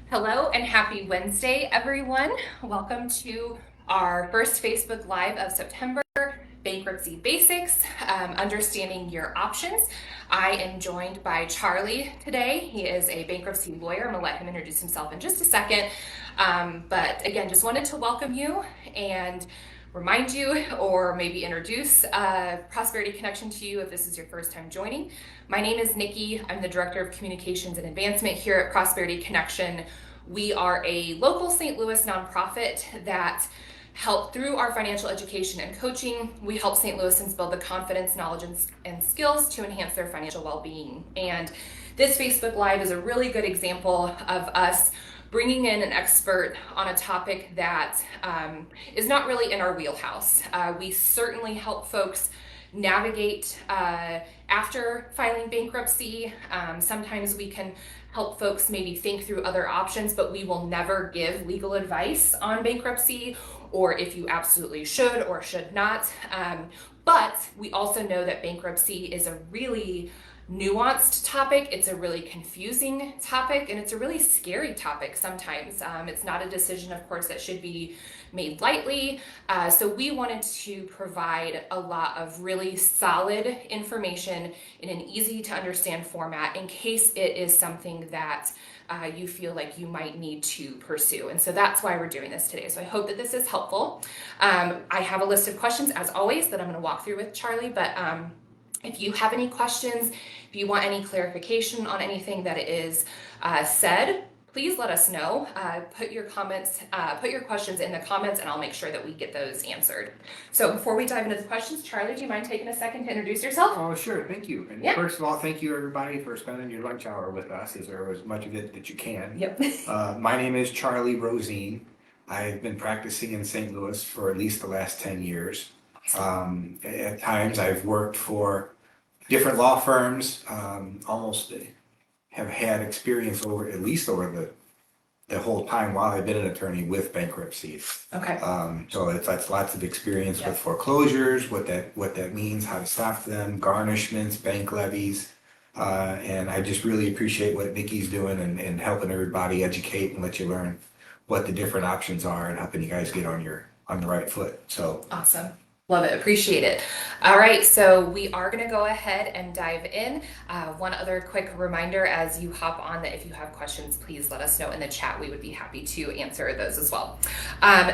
Hello and happy Wednesday, everyone. Welcome to our first Facebook Live of September, Bankruptcy Basics, Understanding Your Options. I am joined by Charlie today. He is a bankruptcy lawyer. I'm going to let him introduce himself in just a second. But again, just wanted to welcome you and remind you or maybe introduce Prosperity Connection to you if this is your first time joining. My name is Nikki. I'm the Director of Communications and Advancement here at Prosperity Connection. We are a local St. Louis nonprofit that help through our financial education and coaching. We help St. Louisans build the confidence, knowledge, and skills to enhance their financial well-being. And this Facebook Live is a really good example of us bringing in an expert on a topic that is not really in our wheelhouse. We certainly help folks navigate after filing bankruptcy. Sometimes we can help folks maybe think through other options, but we will never give legal advice on bankruptcy or if you absolutely should or should not. But we also know that bankruptcy is a really nuanced topic. It's a really confusing topic, and it's a really scary topic sometimes. It's not a decision, of course, that should be made lightly. So we wanted to provide a lot of really solid information in an easy to understand format in case it is something that you feel like you might need to pursue. And so that's why we're doing this today. So I hope that this is helpful. I have a list of questions, as always, that I'm going to walk through with Charlie, but if you have any questions, if you want any clarification on anything that is said, please let us know. Put your questions in the comments, and I'll make sure that we get those answered. So before we dive into the questions, Charlie, do you mind taking a second to introduce yourself? Oh, sure. Thank you. And First of all, thank you everybody for spending your lunch hour with us, as much of it that you can. Yep. My name is Charlie Rosine. I've been practicing in St. Louis for at least the last 10 years. At times I've worked for different law firms, almost have had experience over the whole time while I've been an attorney with bankruptcies. Okay. So that's lots of experience with foreclosures, what that means, how to stop them, garnishments, bank levies. And I just really appreciate what Nikki's doing and helping everybody educate and let you learn what the different options are and helping you guys get on the right foot. So awesome. Love it. Appreciate it. All right. So we are going to go ahead and dive in. One other quick reminder as you hop on that if you have questions, please let us know in the chat. We would be happy to answer those as well.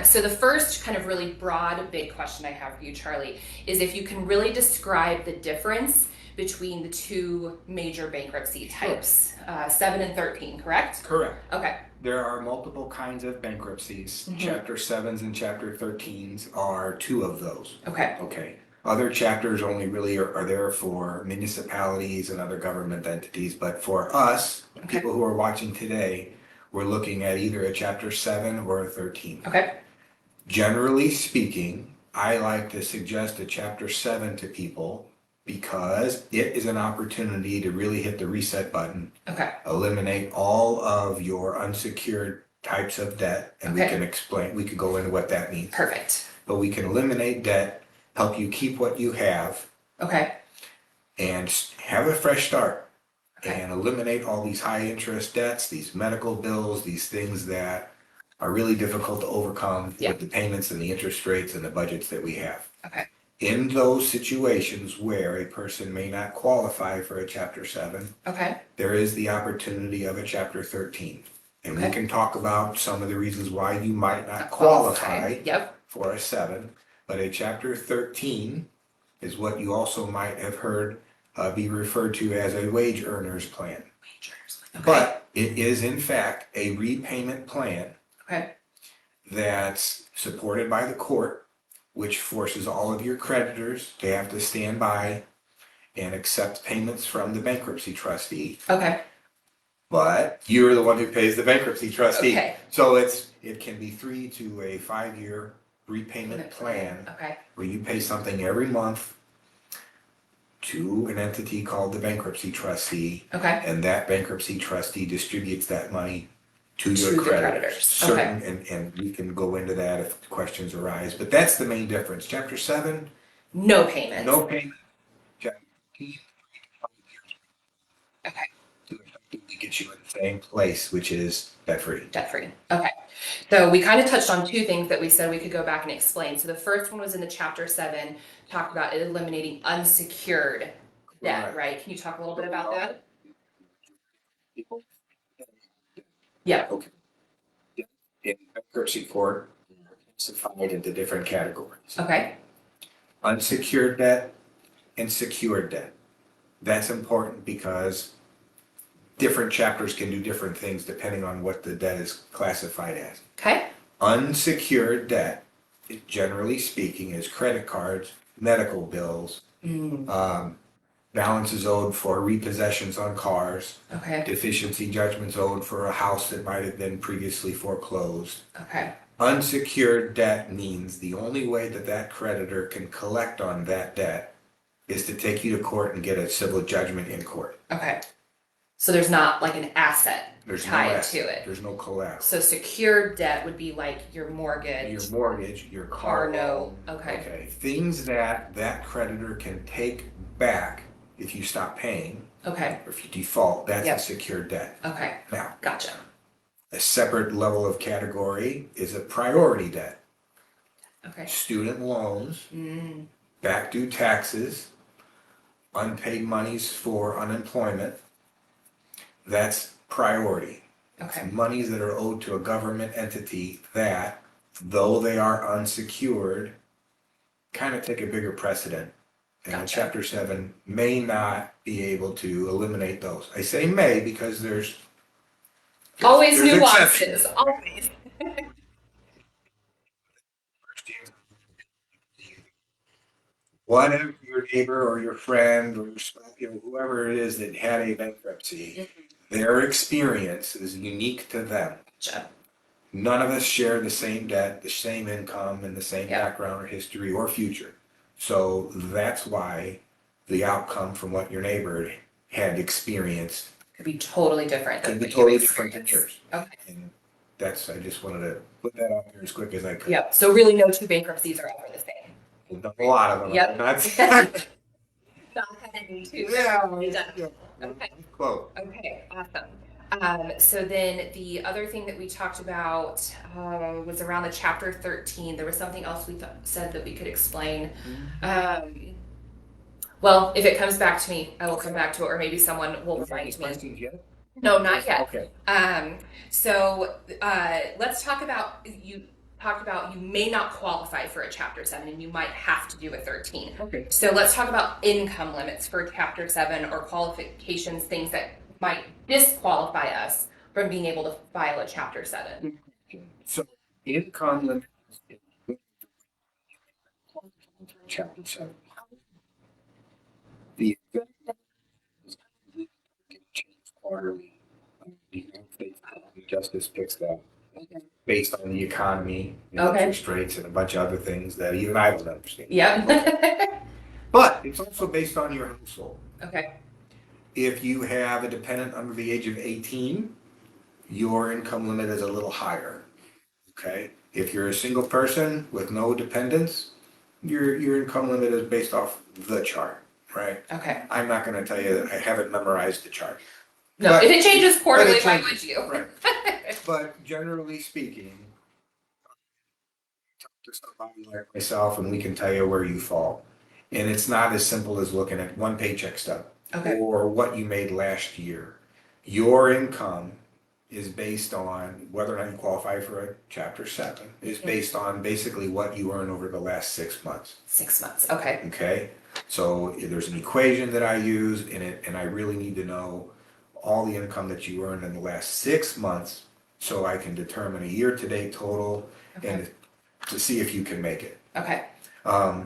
So the first kind of really broad, big question I have for you, Charlie, is if you can really describe the difference between the two major bankruptcy types, 7 and 13, correct? Correct. Okay. There are multiple kinds of bankruptcies. Chapter 7s and Chapter 13s are two of those. Okay. Okay. Other chapters only really are there for municipalities and other government entities, but for us, people who are watching today, we're looking at either a Chapter 7 or a 13. Okay. Generally speaking, I like to suggest a Chapter 7 to people because it is an opportunity to really hit the reset button. Okay. Eliminate all of your unsecured types of debt, and we could go into what that means. Perfect. But we can eliminate debt, help you keep what you have. Okay. And have a fresh start. Okay. And eliminate all these high interest debts, these medical bills, these things that are really difficult to overcome with the payments and the interest rates and the budgets that we have. Okay. In those situations where a person may not qualify for a Chapter 7, there is the opportunity of a Chapter 13. And we can talk about some of the reasons why you might not qualify for a 7. But a Chapter 13 is what you also might have heard be referred to as a wage earners plan. But it is in fact a repayment plan that's supported by the court, which forces all of your creditors to have to stand by and accept payments from the bankruptcy trustee. Okay. But you're the one who pays the bankruptcy trustee. Okay. So it can be 3 to a 5-year repayment plan where you pay something every month to an entity called the bankruptcy trustee. And that bankruptcy trustee distributes that money to your creditors. And we can go into that if questions arise. But that's the main difference. Chapter 7, no payment. No payment. Chapter 13, Okay. We get you in the same place, which is debt-free. Debt-free. Okay. So we kind of touched on two things that we said we could go back and explain. So the first one was in the chapter 7, talked about eliminating unsecured debt, right? Can you talk a little bit about that? Yeah. Okay. In bankruptcy court, it's divided into different categories. Okay. Unsecured debt and secured debt. That's important because different chapters can do different things depending on what the debt is classified as. Okay. Unsecured debt, generally speaking, is credit cards, medical bills, balances owed for repossessions on cars, Okay. deficiency judgments owed for a house that might have been previously foreclosed. Okay. Unsecured debt means the only way that that creditor can collect on that debt is to take you to court and get a civil judgment in court. Okay. So there's not like an asset tied to it. There's no collateral. So secured debt would be like your mortgage, your car note. loan. Okay. Things that that creditor can take back if you stop paying. Okay. Or if you default, that's Yep. a secured debt. Okay. Now, Gotcha. a separate level of category is a priority debt. Okay. Student loans, back due taxes, unpaid monies for unemployment. That's priority. Okay. It's monies that are owed to a government entity that, though they are unsecured, kind of take a bigger precedent. And Gotcha. Chapter 7 may not be able to eliminate those. I say may because there's Always there's nuances. exceptions. Always. What if your neighbor or your friend or your spouse, whoever it is that had a bankruptcy, their experience is unique to them. Gotcha. None of us share the same debt, the same income, and the same Yeah. background or history or future. So that's why the outcome from what your neighbor had experienced Could be totally different than could be what totally you different than experienced. yours. Okay. And that's, I just wanted to put that out there as quick as I could. Yep. So really no two bankruptcies are ever the same. We've done a lot of them. Yep. Not Not having two. yeah. Okay. Quote. Okay, awesome. So then the other thing that we talked about was around the chapter 13. There was something else we said that we could explain. Well, if it comes back to me, I will come back to it, or maybe someone will remind me. Questions yet? No, not yet. Okay. So let's talk about you may not qualify for a chapter 7 and you might have to do a 13. Okay. So let's talk about income limits for chapter 7 or qualifications, things that might disqualify us from being able to file a chapter 7. So income limit chapter 7. The quarterly. The United States Justice picks that based on the economy, and interest rates, and a bunch of other things that even I don't understand. Yeah. But it's also based on your household. Okay. If you have a dependent under the age of 18, your income limit is a little higher. Okay. If you're a single person with no dependents, your income limit is based off the chart, right? Okay. I'm not going to tell you that I haven't memorized the chart. No, But- if it changes quarterly, but it why changes, would you? Right. But generally speaking, talk to somebody like myself and we can tell you where you fall. And it's not as simple as looking at one paycheck stub Okay. or what you made last year. Your income is based on whether or not you qualify for a Chapter 7, is based on basically what you earn over the last 6 months. 6 months. Okay. Okay? So there's an equation that I use in it, and I really need to know all the income that you earned in the last 6 months so I can determine a year-to-date total and to see if you can make it. Okay.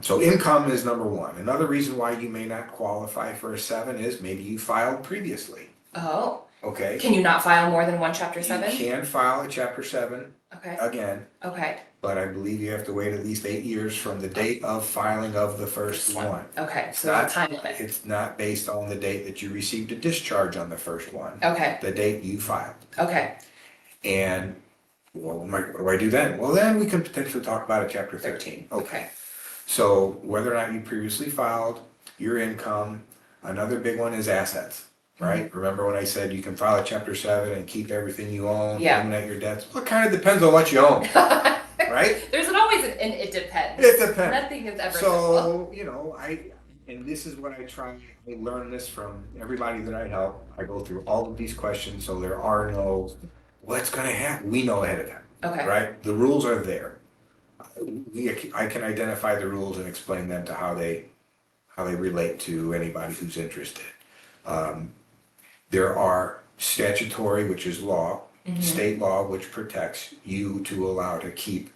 So income is number one. Another reason why you may not qualify for a 7 is maybe you filed previously. Oh. Okay? Can you not file more than one chapter 7? You can file a Chapter 7 Okay. again, Okay. but I believe you have to wait at least 8 years from the date of filing of the first one. Okay. It's So there's a not, time limit. it's not based on the date that you received a discharge on the first one. Okay. The date you filed. Okay. And, well, what do I do then? Well, then we can potentially talk about a Chapter 13. Okay. So whether or not you previously filed, your income, another big one is assets. right? Remember when I said you can file a Chapter 7 and keep everything you own, Yeah. eliminate your debts? Well, it kind of depends on what you own, right? There's always an it depends. It depends. Nothing is ever So, and this is what I try, I learn this from everybody that I help. I go through all of these questions, so there are no, what's going to happen? We know ahead of time. Okay. Right? The rules are there. I can identify the rules and explain them to how they relate to anybody who's interested. There are statutory, which is law, state law, which protects you to allow to keep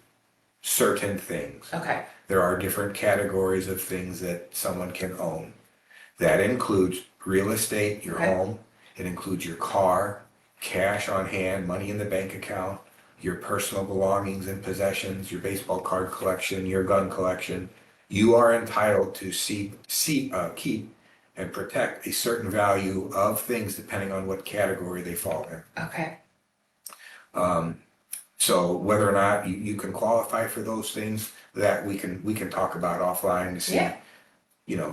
certain things. Okay. There are different categories of things that someone can own. That includes real estate, your home. It includes your car, cash on hand, money in the bank account, your personal belongings and possessions, your baseball card collection, your gun collection. You are entitled to keep and protect a certain value of things depending on what category they fall in. Okay. So whether or not you can qualify for those things, that we can talk about offline to see. Yeah.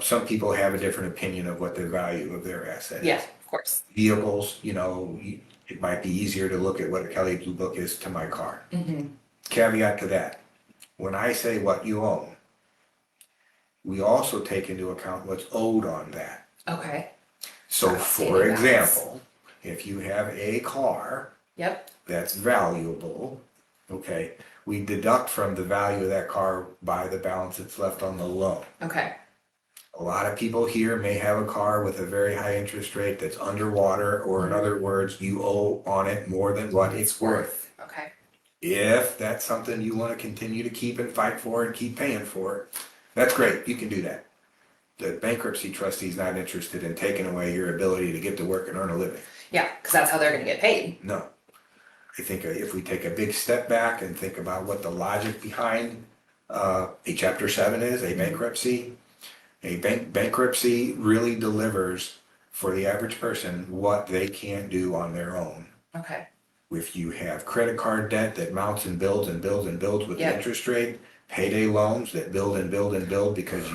Some people have a different opinion of what the value of their asset is. Yeah, of course. Vehicles, it might be easier to look at what a Kelley Blue Book is to my car. Caveat to that, when I say what you own, we also take into account what's owed on that. Okay. So for example, if you have a car that's valuable, okay, we deduct from the value of that car by the balance that's left on the loan. Okay. A lot of people here may have a car with a very high interest rate that's underwater, or in other words, you owe on it more than what it's worth. Okay. If that's something you want to continue to keep and fight for and keep paying for, that's great. You can do that. The bankruptcy trustee is not interested in taking away your ability to get to work and earn a living. Yeah, because that's how they're going to get paid. No. I think if we take a big step back and think about what the logic behind a Chapter 7 is, a bankruptcy, bankruptcy really delivers for the average person what they can't do on their own. Okay. If you have credit card debt that mounts and builds and builds and builds with the interest rate, payday loans that build and build and build because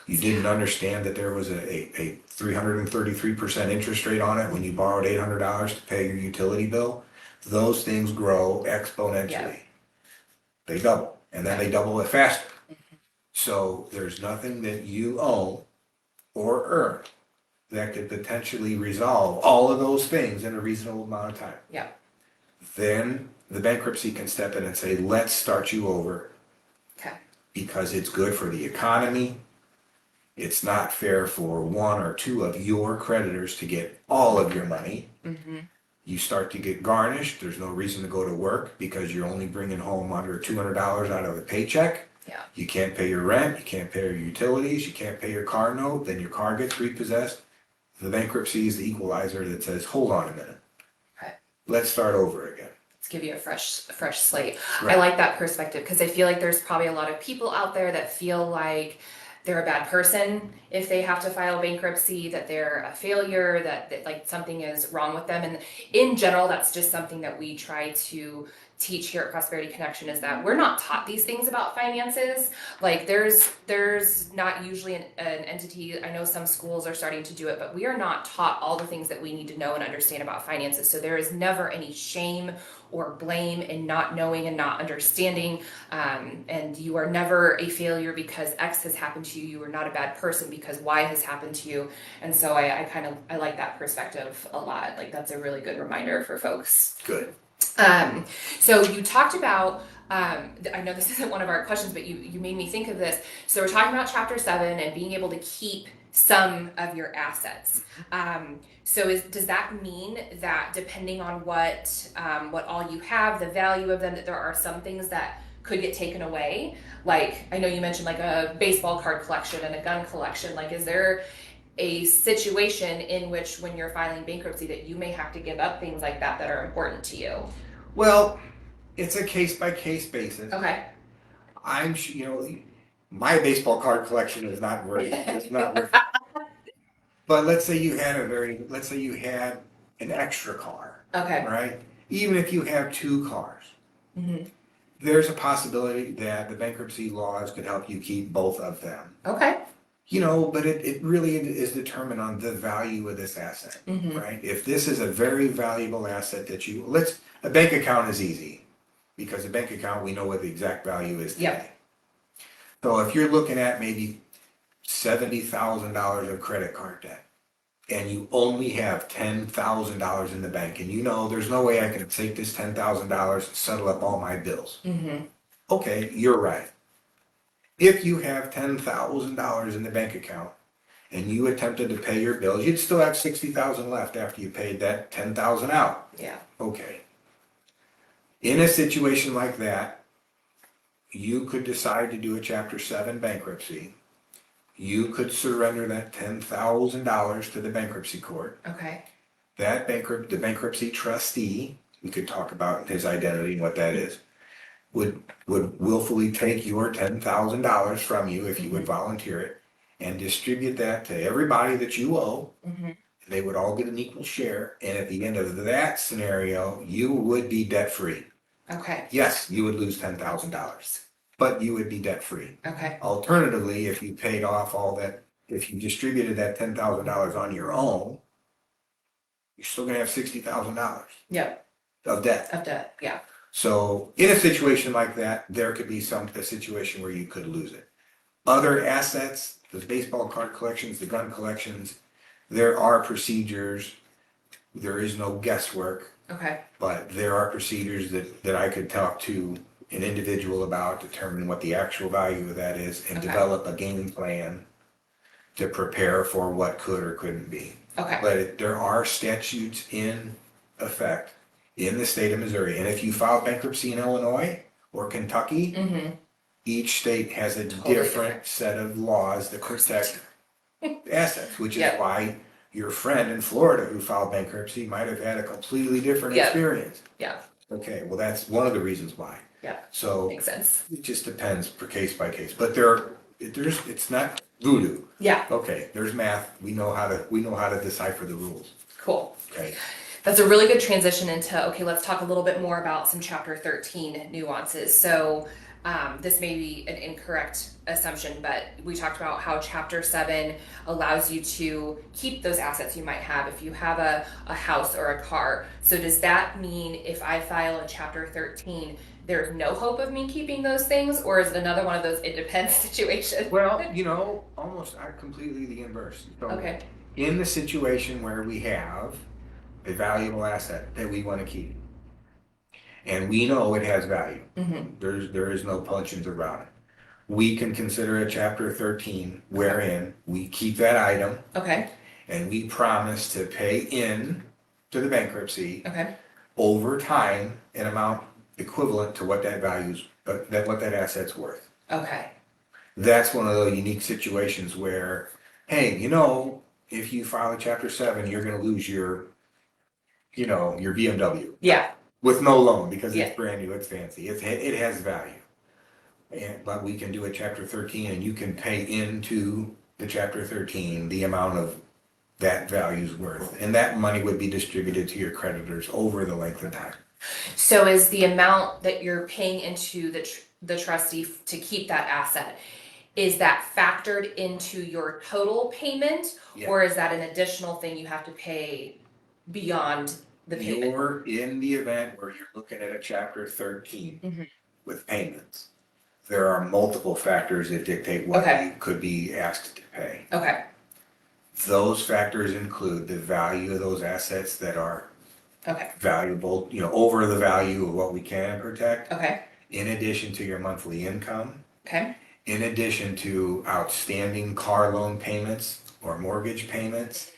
you didn't understand that there was a 333% interest rate on it when you borrowed $800 to pay your utility bill, those things grow exponentially. They double, and then they double it faster. So there's nothing that you own or earn that could potentially resolve all of those things in a reasonable amount of time. Yeah. Then the bankruptcy can step in and say, let's start you over. Okay. Because it's good for the economy. It's not fair for one or two of your creditors to get all of your money. You start to get garnished. There's no reason to go to work because you're only bringing home under $200 out of a paycheck. Yeah. You can't pay your rent. You can't pay your utilities. You can't pay your car note. Then your car gets repossessed. The bankruptcy is the equalizer that says, hold on a minute. Okay. Let's start over again. Let's give you a fresh slate. Right. I like that perspective because I feel like there's probably a lot of people out there that feel like they're a bad person if they have to file bankruptcy, that they're a failure, that like something is wrong with them. And in general, that's just something that we try to teach here at Prosperity Connection, is that we're not taught these things about finances. Like there's not usually an entity, I know some schools are starting to do it, but we are not taught all the things that we need to know and understand about finances. So there is never any shame or blame in not knowing and not understanding. And you are never a failure because X has happened to you. You are not a bad person because Y has happened to you. And so I like that perspective a lot. Like that's a really good reminder for folks. Good. So you talked about, I know this isn't one of our questions, but you made me think of this. So we're talking about Chapter 7 and being able to keep some of your assets. So does that mean that depending on what all you have, the value of them, that there are some things that could get taken away? Like, I know you mentioned like a baseball card collection and a gun collection. Like, is there a situation in which when you're filing bankruptcy that you may have to give up things like that are important to you? Well, it's a case by case basis. Okay. I'm my baseball card collection is not worth it's not worth but let's say you had an extra car. Okay. Right? Even if you have two cars, there's a possibility that the bankruptcy laws could help you keep both of them. Okay. But it really is determined on the value of this asset, right? If this is a very valuable asset that a bank account is easy because a bank account, we know what the exact value is today. Yep. So if you're looking at maybe $70,000 of credit card debt and you only have $10,000 in the bank and there's no way I can take this $10,000 and settle up all my bills. Okay, you're right. If you have $10,000 in the bank account and you attempted to pay your bills, you'd still have $60,000 left after you paid that $10,000 out. Yeah. Okay. In a situation like that, you could decide to do a Chapter 7 bankruptcy. You could surrender that $10,000 to the bankruptcy court. Okay. The bankruptcy trustee, we could talk about his identity and what that is, would willfully take your $10,000 from you if you would volunteer it and distribute that to everybody that you owe. They would all get an equal share. And at the end of that scenario, you would be debt free. Okay. Yes, you would lose $10,000, but you would be debt free. Okay. Alternatively, if you paid off if you distributed that $10,000 on your own, you're still going to have $60,000. Yep. Of debt. Of debt, yeah. So in a situation like that, there could be a situation where you could lose it. Other assets, the baseball card collections, the gun collections, there are procedures. There is no guesswork. Okay. But there are procedures that I could talk to an individual about, determine what the actual value of that is, and develop a game plan to prepare for what could or couldn't be. Okay. But there are statutes in effect in the state of Missouri. And if you file bankruptcy in Illinois or Kentucky, each state has a different set of laws that protect assets, which is why your friend in Florida who filed bankruptcy might have had a completely different experience. Yeah. Okay, well, that's one of the reasons why. Yeah. So makes sense. it just depends per case by case. But it's not voodoo. Yeah. Okay, there's math. We know how to decipher the rules. Cool. Okay. That's a really good transition into, okay, let's talk a little bit more about some Chapter 13 nuances. So this may be an incorrect assumption, but we talked about how Chapter 7 allows you to keep those assets you might have if you have a house or a car. So does that mean if I file a Chapter 13, there's no hope of me keeping those things, or is it another one of those it depends situations? Well, almost completely the inverse. So okay. In the situation where we have a valuable asset that we want to keep, and we know it has value, there is no punching around it. We can consider a Chapter 13 wherein we keep that item, and we promise to pay in to the bankruptcy over time an amount equivalent to what that what that asset's worth. Okay. That's one of those unique situations where, hey, if you file a Chapter 7, you're going to lose your BMW. Yeah. With no loan because it's brand new, it's fancy, it has value. But we can do a Chapter 13 and you can pay into the Chapter 13 the amount of that value's worth. And that money would be distributed to your creditors over the length of time. So is the amount that you're paying into the trustee to keep that asset, is that factored into your total payment, or is that an additional thing you have to pay beyond the payment? You're in the event where you're looking at a Chapter 13 with payments. There are multiple factors that dictate what you could be asked to pay. Okay. Those factors include the value of those assets that are valuable, over the value of what we can protect. Okay. In addition to your monthly income. Okay. In addition to outstanding car loan payments or mortgage payments.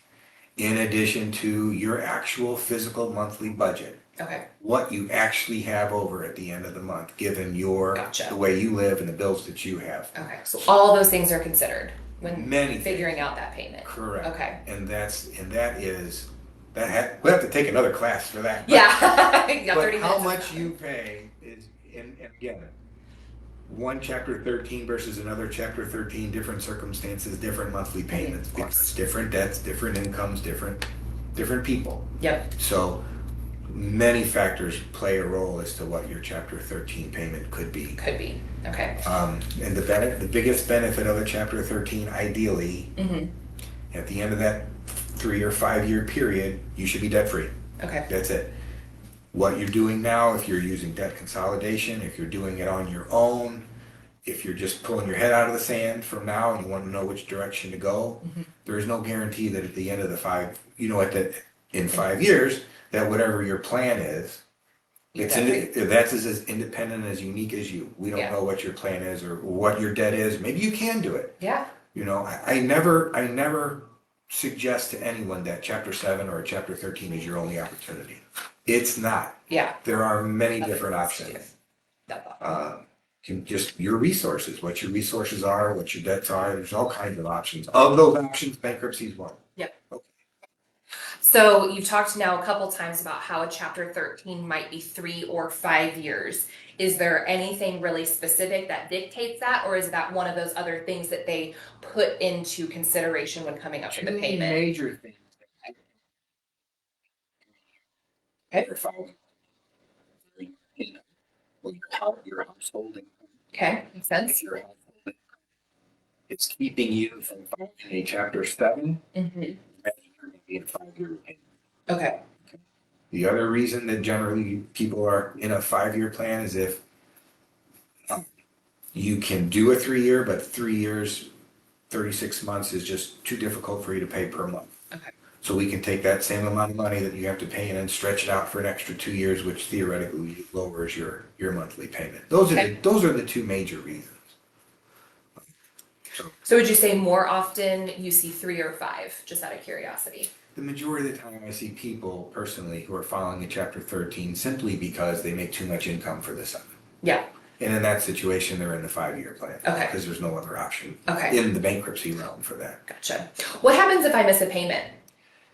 In addition to your actual physical monthly budget. Okay. What you actually have over at the end of the month, given the way you live and the bills that you have. Okay. So all those things are considered when figuring things. out that payment. Correct. Okay. And we'll have to take another class for that. But how much you pay is, and again, one Chapter 13 versus another Chapter 13, different circumstances, different monthly payments, different debts, different incomes, different people. Yep. So many factors play a role as to what your Chapter 13 payment could be. Could be. Okay. And the biggest benefit of a Chapter 13, ideally, at the end of that 3 or 5 year period, you should be debt free. Okay. That's it. What you're doing now, if you're using debt consolidation, if you're doing it on your own, if you're just pulling your head out of the sand from now and you want to know which direction to go, there's no guarantee that at the end of the in 5 years, that whatever your plan is, that's as independent, as unique as you. We don't know what your plan is or what your debt is. Maybe you can do it. Yeah. I never suggest to anyone that Chapter 7 or Chapter 13 is your only opportunity. It's not. Yeah. There are many different options. Just your resources, what your resources are, what your debts are. There's all kinds of options. Of those options, bankruptcy is one. Yep. Okay. So you've talked now a couple times about how a Chapter 13 might be 3 or 5 years. Is there anything really specific that dictates that, or is that one of those other things that they put into consideration when coming up with the payment? Two major things. Okay. Your household income. Okay, makes sense. It's keeping you from filing a Chapter 7 Mm-hmm. rather than being a 5-year payment. Okay. The other reason that generally people are in a 5-year plan is if you can do a 3-year, but 3 years, 36 months is just too difficult for you to pay per month. Okay. So we can take that same amount of money that you have to pay and then stretch it out for an extra 2 years, which theoretically lowers your monthly payment. Those are the two major reasons. So would you say more often you see 3 or 5, just out of curiosity? The majority of the time I see people personally who are filing a Chapter 13 simply because they make too much income for the 7. Yeah. And in that situation, they're in the 5-year plan. Okay. Because there's no other option in the bankruptcy realm for that. Gotcha. What happens if I miss a payment?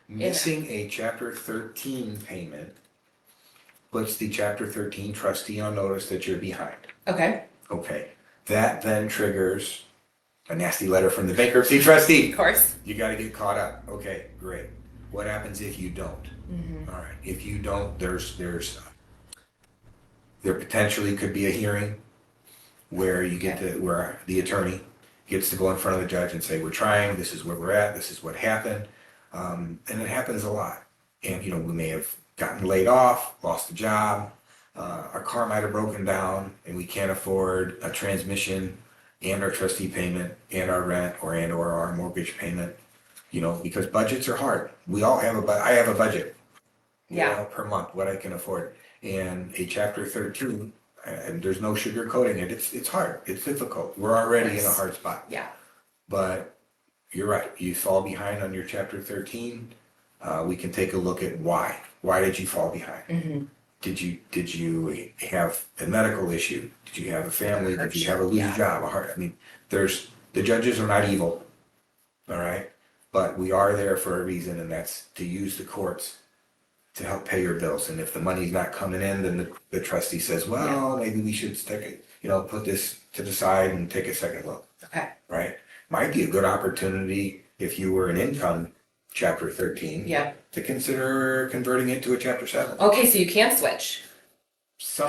Missing a Chapter 13 payment puts the Chapter 13 trustee on notice that you're behind. Okay. Okay. That then triggers a nasty letter from the bankruptcy trustee. Of course. You got to get caught up. Okay, great. What happens if you don't? All right. If you don't, there potentially could be a hearing where you get to, where the attorney gets to go in front of the judge and say, we're trying, this is where we're at, this is what happened. And it happens a lot. And, we may have gotten laid off, lost a job, our car might have broken down and we can't afford a transmission and our trustee payment and our rent or our mortgage payment, because budgets are hard. We all have I have a budget, per month, what I can afford. And a Chapter 13, and there's no sugarcoating it. It's hard. It's difficult. We're already in a hard spot. Yeah. But you're right. You fall behind on your Chapter 13. We can take a look at why. Why did you fall behind? Mm-hmm. Did you have a medical issue? Did you have a family? Did you have a lose job? The judges are not evil. All right. But we are there for a reason, and that's to use the courts to help pay your bills. And if the money's not coming in, then the trustee says, well, maybe we should put this to the side and take a second look. Okay. Right? Might be a good opportunity if you were an income Chapter 13 to consider converting it to a Chapter 7. Okay, so you can switch.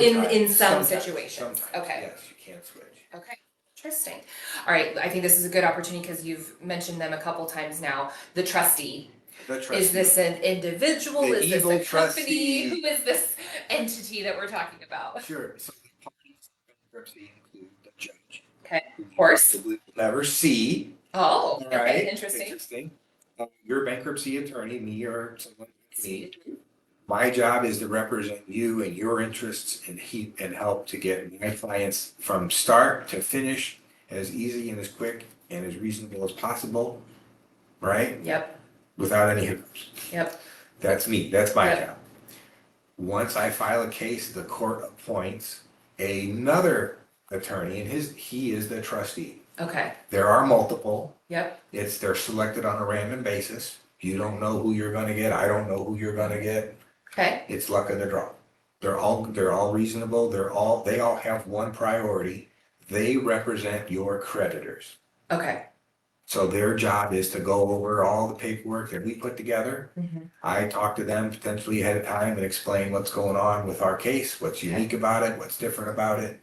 In some situations. Sometimes, okay. Yes, you can switch. Okay. Interesting. All right. I think this is a good opportunity because you've mentioned them a couple times now. The trustee. Is this an individual? Is this a company? Trustee. Who is this entity that we're talking about? Sure. So the parties of bankruptcy include the judge. Okay. Of course. We'll never see. Oh, okay. Right? Interesting. Your bankruptcy attorney, me or someone like me. My job is to represent you and your interests and help to get my clients from start to finish as easy and as quick and as reasonable as possible. Right? Yep. Without any hiccups. Yep. That's me. That's my job. Once I file a case, the court appoints another attorney, and he is the trustee. Okay. There are multiple. Yep. They're selected on a random basis. You don't know who you're going to get. I don't know who you're going to get. Okay. It's luck of the draw. They're all reasonable. They all have one priority. They represent your creditors. Okay. So their job is to go over all the paperwork that we put together. I talk to them potentially ahead of time and explain what's going on with our case, what's unique about it, what's different about it.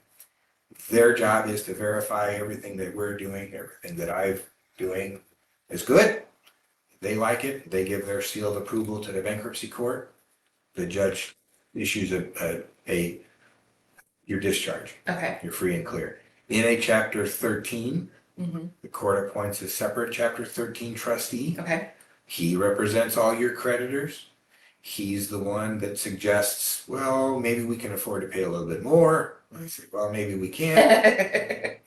Their job is to verify everything that we're doing, everything that I'm doing is good. They like it. They give their seal of approval to the bankruptcy court. The judge issues your discharge. Okay. You're free and clear. In a Chapter 13, the court appoints a separate Chapter 13 trustee. Okay. He represents all your creditors. He's the one that suggests, well, maybe we can afford to pay a little bit more. I say, well, maybe we can't.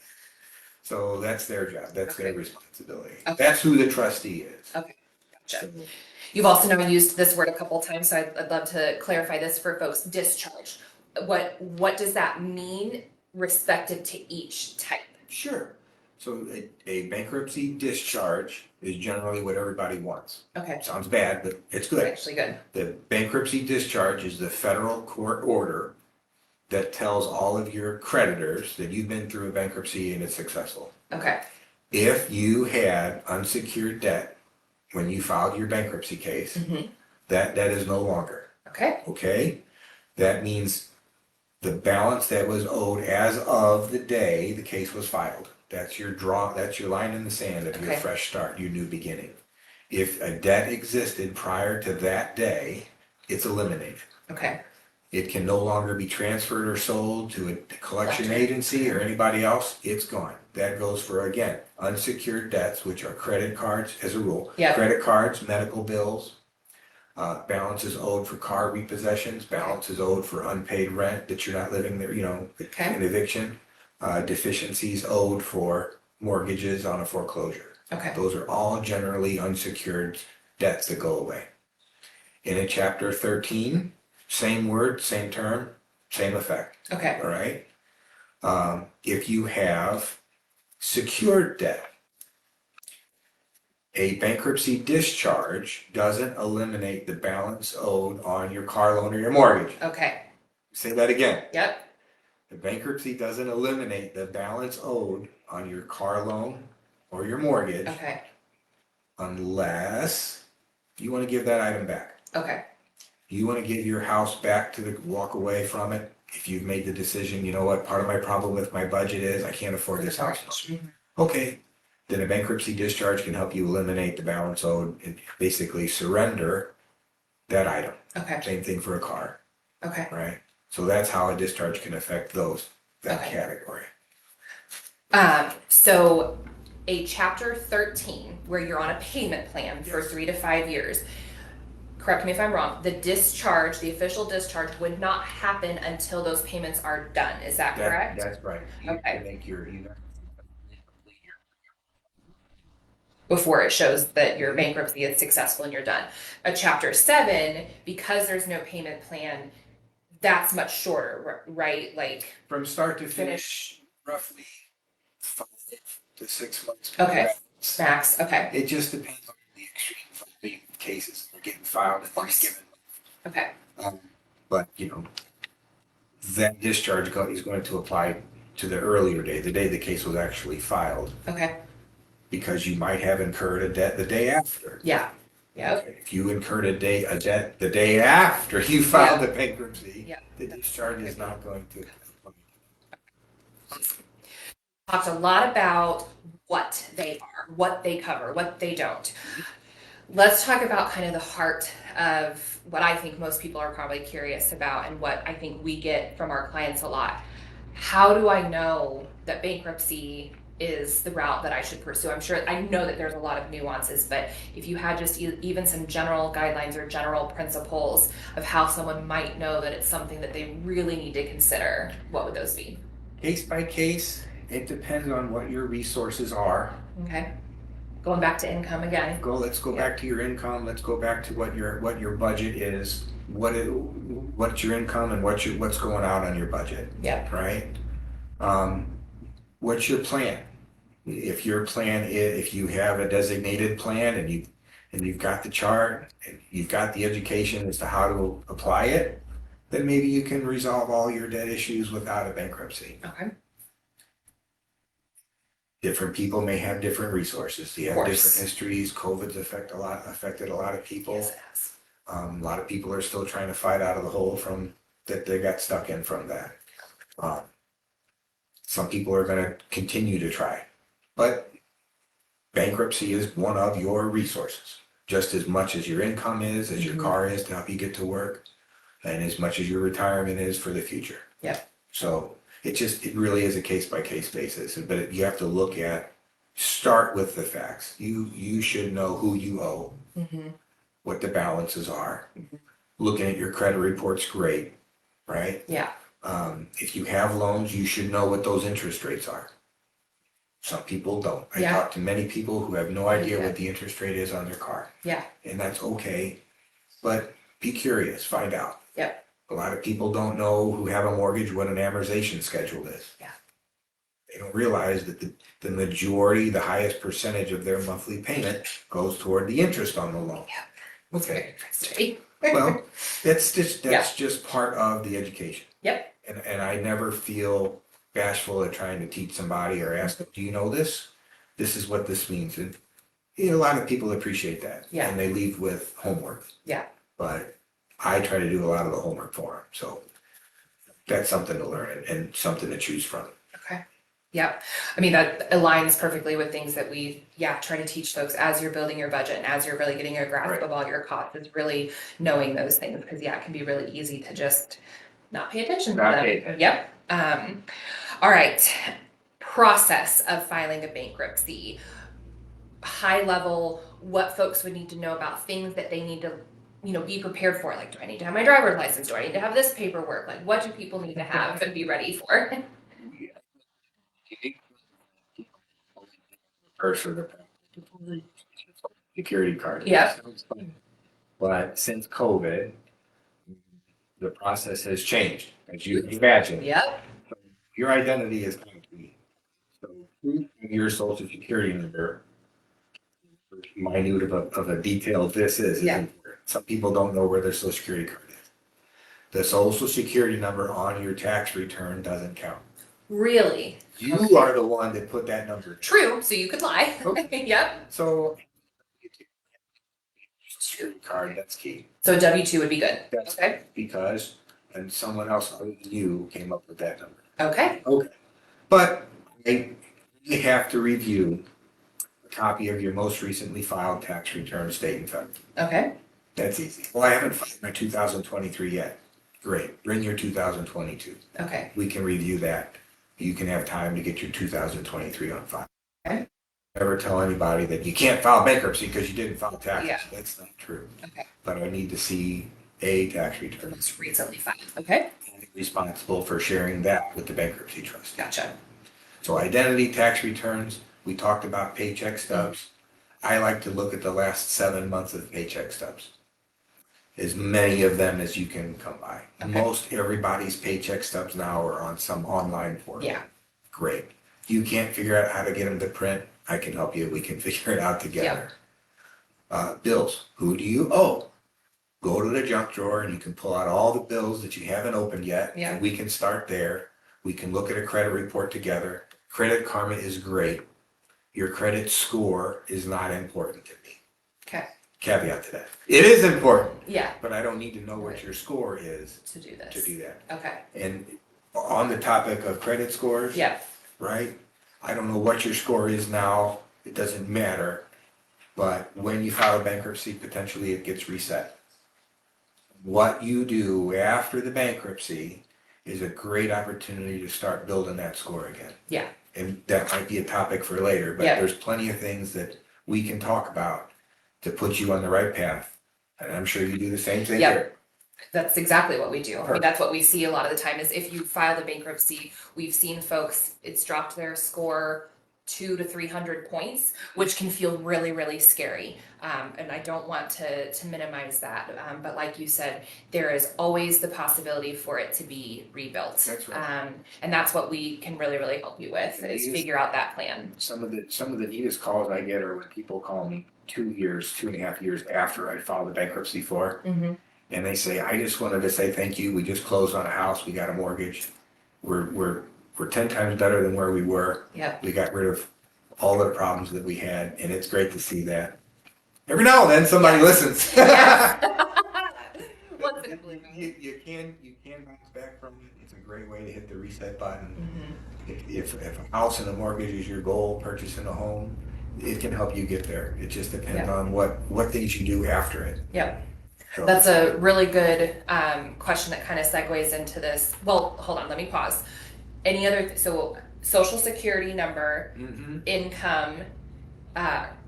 So that's their job. That's their responsibility. Okay. That's who the trustee is. Okay, gotcha. So, you've also now used this word a couple of times, so I'd love to clarify this for folks. Discharge. What does that mean respective to each type? Sure. So a bankruptcy discharge is generally what everybody wants. Okay. Sounds bad, but it's good. It's actually good. The bankruptcy discharge is the federal court order that tells all of your creditors that you've been through a bankruptcy and it's successful. Okay. If you had unsecured debt when you filed your bankruptcy case, that debt is no longer. Okay. Okay? That means the balance that was owed as of the day the case was filed. That's your line in the sand of your fresh start, your new beginning. If a debt existed prior to that day, it's eliminated. Okay. It can no longer be transferred or sold to a collection agency or anybody else. It's gone. That goes for, again, unsecured debts, which are credit cards as a rule. Yep. Credit cards, medical bills, balances owed for car repossessions, balances owed for unpaid rent that you're not living there, an eviction, deficiencies owed for mortgages on a foreclosure. Okay. Those are all generally unsecured debts that go away. In a Chapter 13, same word, same term, same effect. Okay. All right. If you have secured debt, a bankruptcy discharge doesn't eliminate the balance owed on your car loan or your mortgage. Okay. Say that again. Yep. The bankruptcy doesn't eliminate the balance owed on your car loan or your mortgage. Okay. Unless you want to give that item back. Okay. You want to give your house back walk away from it. If you've made the decision, you know what, part of my problem with my budget is I can't afford this house. Okay. Then a bankruptcy discharge can help you eliminate the balance owed and basically surrender that item. Okay. Same thing for a car. Okay. Right? So that's how a discharge can affect that category. So a Chapter 13 where you're on a payment plan for 3 to 5 years, correct me if I'm wrong, the official discharge would not happen until those payments are done. Is that correct? That's right. Okay. Before it shows that your bankruptcy is successful and you're done. A Chapter 7, because there's no payment plan, that's much shorter, right? Like from start to finish, roughly 5 to 6 months. Okay. Max. Okay. It just depends on the extreme cases that are getting filed and given. Okay. But that discharge is going to apply to the earlier day, the day the case was actually filed. Okay. Because you might have incurred a debt the day after. Yeah. Yeah. Okay. If you incurred a debt the day after you filed the bankruptcy, the discharge is not going to. Talked a lot about what they are, what they cover, what they don't. Let's talk about kind of the heart of what I think most people are probably curious about and what I think we get from our clients a lot. How do I know that bankruptcy is the route that I should pursue? I know that there's a lot of nuances, but if you had just even some general guidelines or general principles of how someone might know that it's something that they really need to consider, what would those be? Case by case, it depends on what your resources are. Okay. Going back to income again. Let's go back to your income. Let's go back to what your budget is. What's your income and what's going out on your budget. Yep. Right? What's your plan? If you have a designated plan and you've got the chart and you've got the education as to how to apply it, then maybe you can resolve all your debt issues without a bankruptcy. Okay. Different people may have different resources. They Of have course. different histories. COVID's affected a lot of people. Yes, it has. A lot of people are still trying to fight out of the hole from that they got stuck in from that. Um, some people are going to continue to try, but bankruptcy is one of your resources, just as much as your income is, as your car is to help you get to work, and as much as your retirement is for the future. Yep. So it really is a case by case basis, but you have to start with the facts. You should know who you owe, what the balances are. Looking at your credit report's great, right? Yeah. If you have loans, you should know what those interest rates are. Some people don't. I talk to many people who have no idea what the interest rate is on their car. Yeah. And that's okay, but be curious, find out. Yep. A lot of people don't know who have a mortgage what an amortization schedule is. Yeah. They don't realize that the majority, the highest percentage of their monthly payment goes toward the interest on the loan. Yeah. Okay. Interesting. Well, that's just part of the education. Yep. And I never feel bashful at trying to teach somebody or ask them, do you know this? This is what this means. And a lot of people appreciate that. Yeah. And they leave with homework. Yeah. But I try to do a lot of the homework for them. So that's something to learn and something to choose from. Okay. Yep. I mean, that aligns perfectly with things that we, try to teach folks as you're building your budget and as you're really getting a grasp Right. of all your costs, is really knowing those things, because it can be really easy to just not pay attention to Not them. pay attention. Yep. All right. Process of filing a bankruptcy. High level, what folks would need to know about things that they need to, be prepared for. Like, do I need to have my driver's license? Do I need to have this paperwork? Like, what do people need to have and be ready for? First for the security card. Yeah. But since COVID, the process has changed, as you can imagine. Yep. Your identity is going to be so proof of your social security number. Minute of a detail this is. Yeah. Some people don't know where their social security card is. The social security number on your tax return doesn't count. Really? You are the one that put that number. True. So you could lie. Okay. Yep. So security card, that's key. So a W-2 would be good. That's Okay. because and someone else other than you came up with that number. Okay. Okay. But you have to review a copy of your most recently filed tax return, state and federal. Okay. That's easy. Well, I haven't filed my 2023 yet. Great. Bring your 2022. Okay. We can review that. You can have time to get your 2023 on file. Okay. Never tell anybody that you can't file bankruptcy because you didn't file taxes. Yeah. That's not true. Okay. But I need to see a tax The return. most recently filed. Okay. And responsible for sharing that with the bankruptcy trust. Gotcha. So identity tax returns, we talked about paycheck stubs. I like to look at the last 7 months of paycheck stubs. As many of them as you can come by. Okay. Most everybody's paycheck stubs now are on some online portal. Yeah. Great. You can't figure out how to get them to print, I can help you. We can figure it out together. Bills, who do you owe? Go to the junk drawer and you can pull out all the bills that you haven't opened yet. Yeah. And we can start there. We can look at a credit report together. Credit Karma is great. Your credit score is not important to me. Okay. Caveat to that. It is important, Yeah. but I don't need to know what your score is To do this. to do that. Okay. And on the topic of credit scores, Yeah. right? I don't know what your score is now. It doesn't matter. But when you file a bankruptcy, potentially it gets reset. What you do after the bankruptcy is a great opportunity to start building that score again. Yeah. And that might be a topic for later, but Yeah. there's plenty of things that we can talk about to put you on the right path. And I'm sure you do the same thing Yep. here. That's exactly what we do. I mean, Perfect. that's what we see a lot of the time is if you file the bankruptcy, we've seen folks, it's dropped their score 200 to 300 points, which can feel really, really scary. And I don't want to minimize that. But like you said, there is always the possibility for it to be rebuilt. That's right. And that's what we can really, really help you with is figure out that plan. Some of the neatest calls I get are when people call me 2.5 years after I filed the bankruptcy for. Mm-hmm. And they say, I just wanted to say thank you. We just closed on a house. We got a mortgage. We're 10 times better than where we were. Yep. We got rid of all the problems that we had, and it's great to see that. Every now and then somebody listens. Yes. You can bounce back from it. It's a great way to hit the reset button. If a house and a mortgage is your goal, purchasing a home, it can help you get there. It just depends on what things you do after it. Yep. So that's a really good question that kind of segues into this. Well, hold on, let me pause. Any other, so social security number, income,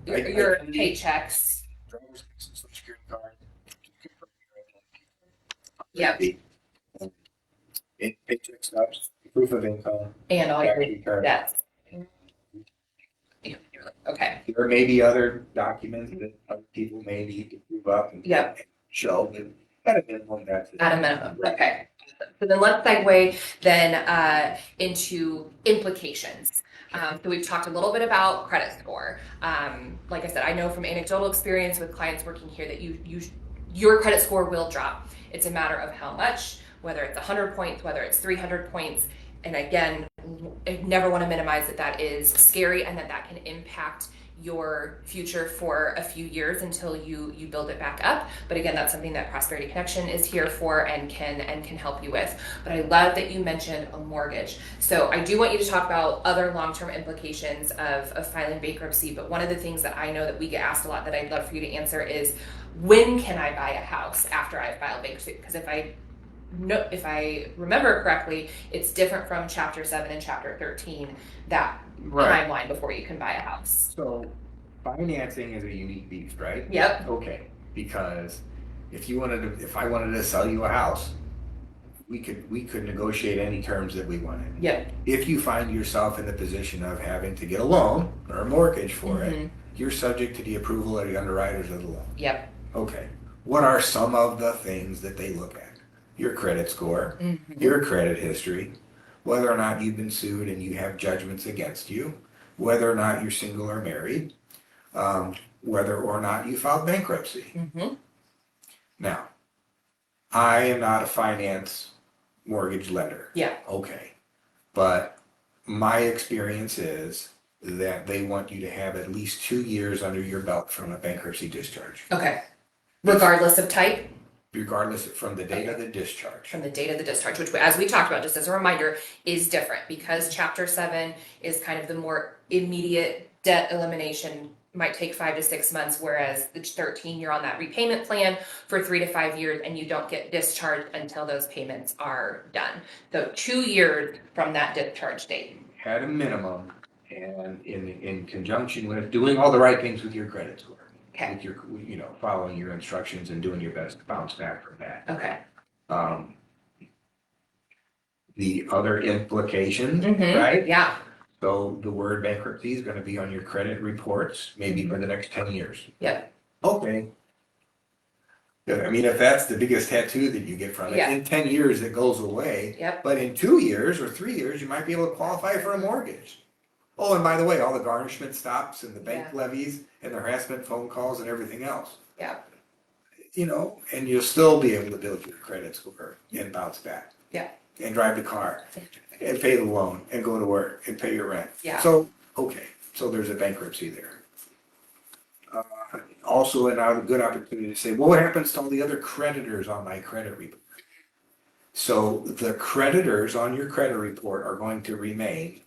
your paychecks. Driver's license, social security card. Yep. Paycheck stubs, proof of income, and all your debts. Okay. There may be other documents that other people may need to prove up and show, but at a minimum, that's it. At a minimum, okay. So then let's segue then into implications. So we've talked a little bit about credit score. Like I said, I know from anecdotal experience with clients working here that your credit score will drop. It's a matter of how much, whether it's 100 points, whether it's 300 points. And again, I never want to minimize that is scary and that can impact your future for a few years until you build it back up. But again, that's something that Prosperity Connection is here for and can help you with. But I love that you mentioned a mortgage. So I do want you to talk about other long-term implications of filing bankruptcy. But one of the things that I know that we get asked a lot that I'd love for you to answer is, when can I buy a house after I file bankruptcy? Because if I remember correctly, it's different from Chapter 7 and Chapter 13, that timeline before you can buy a house. So financing is a unique beast, right? Yep. Okay, because if I wanted to sell you a house, we could negotiate any terms that we wanted. Yep. If you find yourself in the position of having to get a loan or a mortgage for it, you're subject to the approval of the underwriters of the loan. Yep. Okay. What are some of the things that they look at? Your credit score, your credit history, whether or not you've been sued and you have judgments against you, whether or not you're single or married, whether or not you filed bankruptcy. Now, I am not a finance mortgage lender. Yeah. Okay. But my experience is that they want you to have at least 2 years under your belt from a bankruptcy discharge. Okay. Regardless of type? Regardless from the date of the discharge. From the date of the discharge, which, as we talked about, just as a reminder, is different because Chapter 7 is kind of the more immediate debt elimination, might take 5 to 6 months, whereas the 13, you're on that repayment plan for 3 to 5 years and you don't get discharged until those payments are done. So 2 years from that discharge date. At a minimum, and in conjunction with doing all the right things with your credit score. Okay. With your, following your instructions and doing your best to bounce back from that. Okay. The other implications, right? Yeah. So the word bankruptcy is going to be on your credit reports, maybe for the next 10 years. Yep. Okay. I mean, if that's the biggest tattoo that you get from it, in 10 years it goes away. Yep. But in 2 years or 3 years, you might be able to qualify for a mortgage. Oh, and by the way, all the garnishment stops and the bank levies and the harassment phone calls and everything else. Yeah. And you'll still be able to build your credit score and bounce back. Yeah. And drive the car and pay the loan and go to work and pay your rent. Yeah. So, okay. So there's a bankruptcy there. Also, a good opportunity to say, well, what happens to all the other creditors on my credit report? So the creditors on your credit report are going to remain.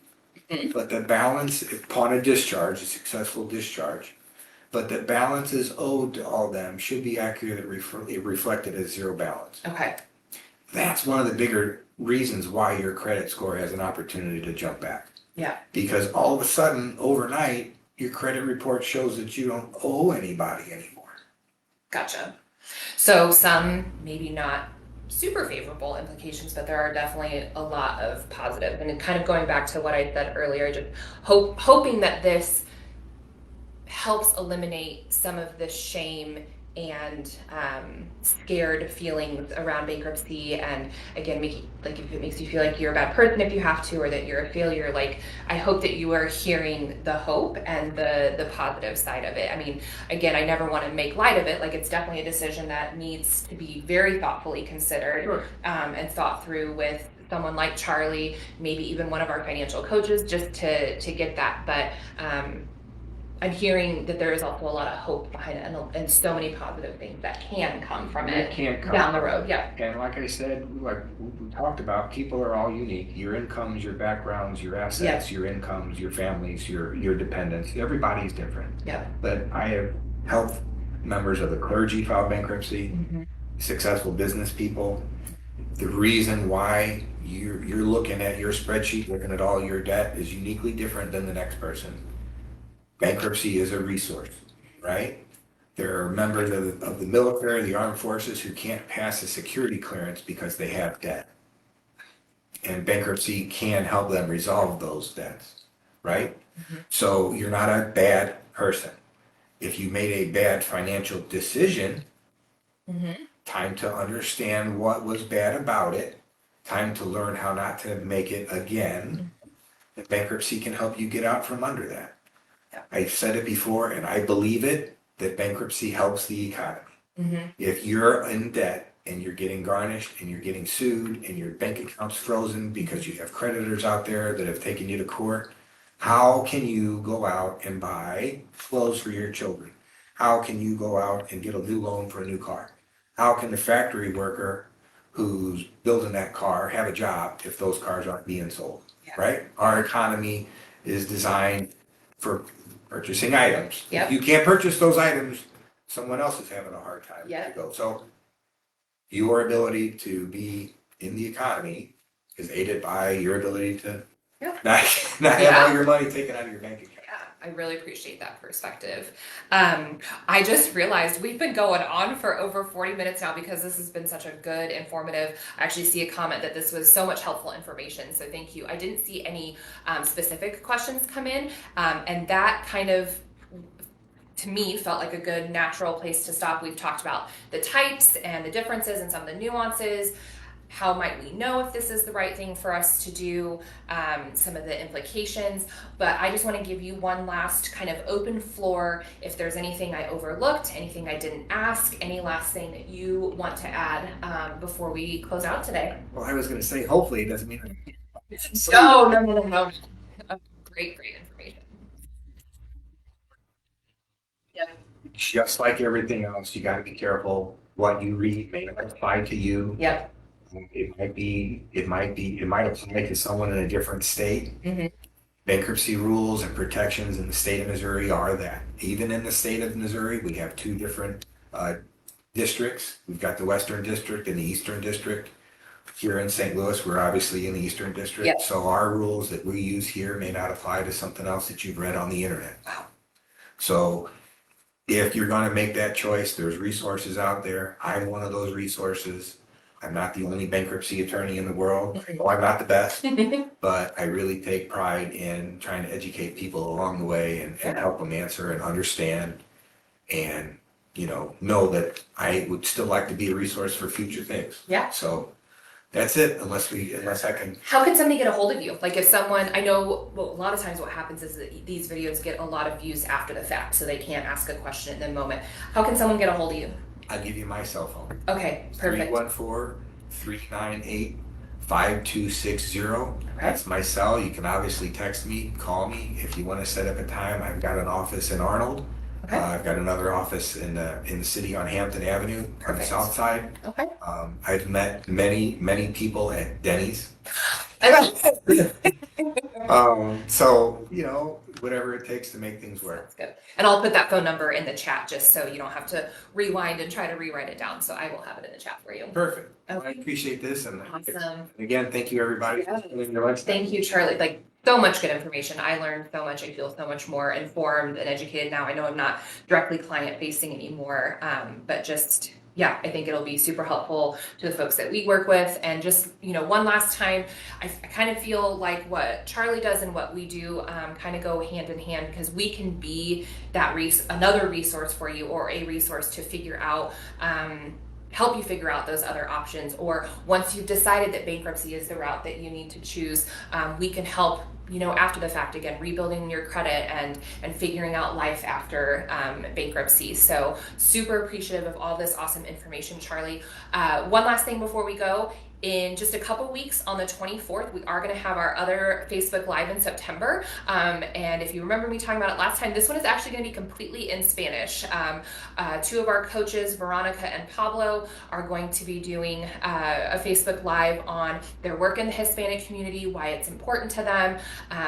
But the balance upon a discharge, a successful discharge, but the balance is owed to all them should be accurately reflected as zero balance. Okay. That's one of the bigger reasons why your credit score has an opportunity to jump back. Yeah. Because all of a sudden, overnight, your credit report shows that you don't owe anybody anymore. Gotcha. So some maybe not super favorable implications, but there are definitely a lot of positive. And kind of going back to what I said earlier, just hoping that this helps eliminate some of the shame and scared feelings around bankruptcy, and again, if it makes you feel like you're a bad person if you have to, or that you're a failure, like I hope that you are hearing the hope and the positive side of it. I mean, again, I never want to make light of it. Like, it's definitely a decision that needs to be very thoughtfully considered. Sure. And thought through with someone like Charlie, maybe even one of our financial coaches, just to get that. But I'm hearing that there is also a lot of hope behind it, and so many positive things that can come from it down the road. Yeah. And like I said, like we talked about, people are all unique. Your incomes, your backgrounds, your assets, your incomes, your families, your dependents. Everybody's different. Yeah. But I have helped members of the clergy file bankruptcy, successful business people. The reason why you're looking at your spreadsheet, looking at all your debt, is uniquely different than the next person. Bankruptcy is a resource, right? There are members of the military, the armed forces, who can't pass a security clearance because they have debt. And bankruptcy can help them resolve those debts, right? So you're not a bad person. If you made a bad financial decision, time to understand what was bad about it, time to learn how not to make it again. And bankruptcy can help you get out from under that. I've said it before, and I believe it, that bankruptcy helps the economy. If you're in debt and you're getting garnished and you're getting sued and your bank account's frozen because you have creditors out there that have taken you to court, how can you go out and buy clothes for your children? How can you go out and get a new loan for a new car? How can the factory worker who's building that car have a job if those cars aren't being sold, right? Our economy is designed for purchasing items. If you can't purchase those items, someone else is having a hard time to go. So your ability to be in the economy is aided by your ability to not have all your money taken out of your bank account. I really appreciate that perspective. I just realized we've been going on for over 40 minutes now because this has been such a good, informative. I actually see a comment that this was so much helpful information, so thank you. I didn't see any specific questions come in, and that kind of, to me, felt like a good natural place to stop. We've talked about the types and the differences and some of the nuances. How might we know if this is the right thing for us to do, some of the implications, but I just want to give you one last kind of open floor. If there's anything I overlooked, anything I didn't ask, any last thing that you want to add before we close out today. Well, I was going to say, hopefully it doesn't mean no. Great information. Just like everything else, you got to be careful. What you read may not apply to you. It might apply to someone in a different state. Bankruptcy rules and protections in the state of Missouri are that. Even in the state of Missouri, we have two different districts. We've got the Western District and the Eastern District. Here in St. Louis, we're obviously in the Eastern District. So our rules that we use here may not apply to something else that you've read on the internet. So if you're going to make that choice, there's resources out there. I'm one of those resources. I'm not the only bankruptcy attorney in the world. Well, I'm not the best, but I really take pride in trying to educate people along the way and help them answer and understand, and know that I would still like to be a resource for future things. So that's it, unless I can. How can somebody get a hold of you? Like, if someone, I know, well, a lot of times what happens is that these videos get a lot of views after the fact, so they can't ask a question in the moment. How can someone get a hold of you? I'll give you my cell phone. Okay, perfect. 314-398-5260. That's my cell. You can obviously text me, call me if you want to set up a time. I've got an office in Arnold. I've got another office in the city on Hampton Avenue on the south side. I've met many people at Denny's. So whatever it takes to make things work. That's good. And I'll put that phone number in the chat just so you don't have to rewind and try to rewrite it down. So I will have it in the chat for you. Perfect. I appreciate this. And awesome. Again, thank you everybody. Thank you, Charlie. Like, so much good information. I learned so much. I feel so much more informed and educated now. I know I'm not directly client facing anymore, but just yeah, I think it'll be super helpful to the folks that we work with. And just, one last time, I kind of feel like what Charlie does and what we do kind of go hand in hand, because we can be that another resource for you, or a resource to figure out help you figure out those other options. Or once you've decided that bankruptcy is the route that you need to choose, we can help after the fact, again, rebuilding your credit and figuring out life after bankruptcy. So super appreciative of all this awesome information, Charlie. One last thing before we go. In just a couple weeks, on the 24th, we are going to have our other Facebook Live in September. And if you remember me talking about it last time, this one is actually going to be completely in Spanish. Two of our coaches, Veronica and Pablo, are going to be doing a Facebook Live on their work in the Hispanic community, why it's important to them,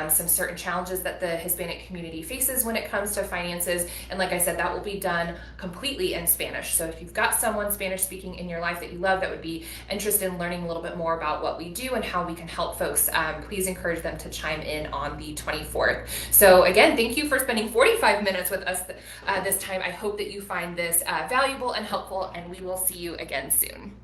some certain challenges that the Hispanic community faces when it comes to finances. And like I said, that will be done completely in Spanish. So if you've got someone Spanish speaking in your life that you love that would be interested in learning a little bit more about what we do and how we can help folks, please encourage them to chime in on the 24th. So again, thank you for spending 45 minutes with us this time. I hope that you find this valuable and helpful, and we will see you again soon.